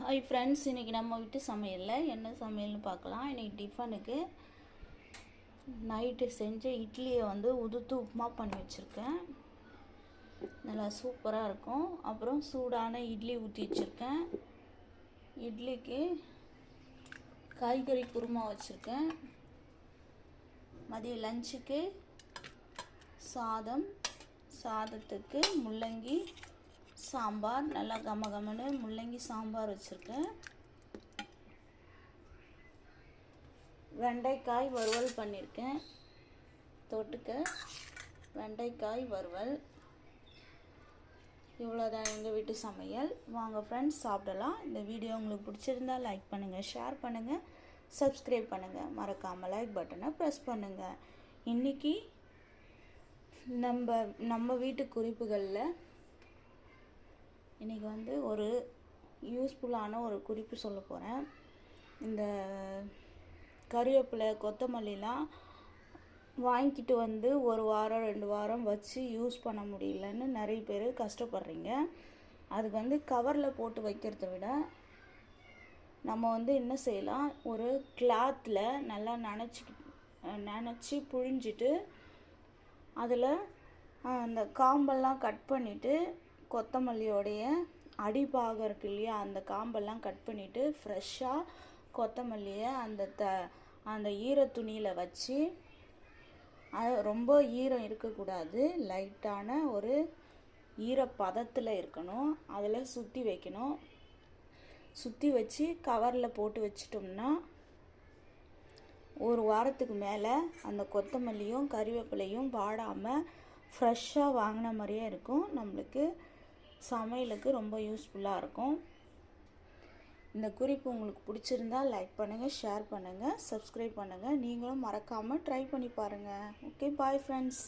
Hi friends, இன்றைக்கி நம்ம வீட்டு சமையலில் என்ன சமையல்னு பார்க்கலாம். இன்றைக்கி டிஃபனுக்கு நைட்டு செஞ்ச இட்லியை உதுத்து உப்புமா பண்ணி வச்சுருக்கேன். நல்லா சூப்பராக இருக்கும். அப்புறம் சூடான இட்லி ஊற்றி வச்சுருக்கேன். இட்லிக்கு காய்கறி குருமா வச்சுருக்கேன். மதிய லஞ்சுக்கு சாதத்துக்கு முள்ளங்கி சாம்பார், நல்லா கமகமன்னு முள்ளங்கி சாம்பார் வச்சுருக்கேன். வெண்டைக்காய் வறுவல் பண்ணியிருக்கேன். தொட்டுக்க வெண்டைக்காய் வறுவல். இவ்வளோதான் எங்கள் வீட்டு சமையல். வாங்க ஃப்ரெண்ட்ஸ், சாப்பிடலாம். இந்த வீடியோ உங்களுக்கு பிடிச்சிருந்தால் லைக் பண்ணுங்கள், ஷேர் பண்ணுங்கள், சப்ஸ்கிரைப் பண்ணுங்கள். மறக்காமல் லைக் பட்டனை ப்ரெஸ் பண்ணுங்கள். இன்றைக்கி நம்ம வீட்டு குறிப்புகளில் இன்றைக்கி ஒரு யூஸ்ஃபுல்லான ஒரு குறிப்பு சொல்ல போகிறேன். இந்த கறிவேப்பிலை, கொத்தமல்லிலாம் வாங்கிக்கிட்டு ஒரு வாரம் 2 வாரம் வச்சு யூஸ் பண்ண முடியலன்னு நிறைய பேர் கஷ்டப்படுறீங்க. அதுக்கு கவரில் போட்டு வைக்கிறத விட நம்ம என்ன செய்யலாம், ஒரு கிளாத்தில் நல்லா நனைச்சி புழிஞ்சிட்டு அதில் அந்த காம்பெல்லாம் கட் பண்ணிவிட்டு, கொத்தமல்லியோடைய அடிபாகம் இருக்கு இல்லையா, அந்த காம்பெல்லாம் கட் பண்ணிவிட்டு ஃப்ரெஷ்ஷாக கொத்தமல்லியை அந்த ஈரத்துணியில் வச்சு, அது ரொம்ப ஈரம் இருக்கக்கூடாது, லைட்டான ஒரு ஈரப்பதத்தில் இருக்கணும். அதில் சுற்றி வைக்கணும். சுற்றி வச்சு கவரில் போட்டு வச்சிட்டோம்னா ஒரு வாரத்துக்கு மேலே அந்த கொத்தமல்லியும் கறிவேப்பிலையும் வாடாமல் ஃப்ரெஷ்ஷாக வாங்கின மாதிரியே இருக்கும். நம்மளுக்கு சமையலுக்கு ரொம்ப யூஸ்ஃபுல்லாக இருக்கும். இந்த குறிப்பு உங்களுக்கு பிடிச்சிருந்தால் லைக் பண்ணுங்கள், ஷேர் பண்ணுங்கள், சப்ஸ்கிரைப் பண்ணுங்கள். நீங்களும் மறக்காமல் ட்ரை பண்ணி பாருங்கள். Okay, bye friends.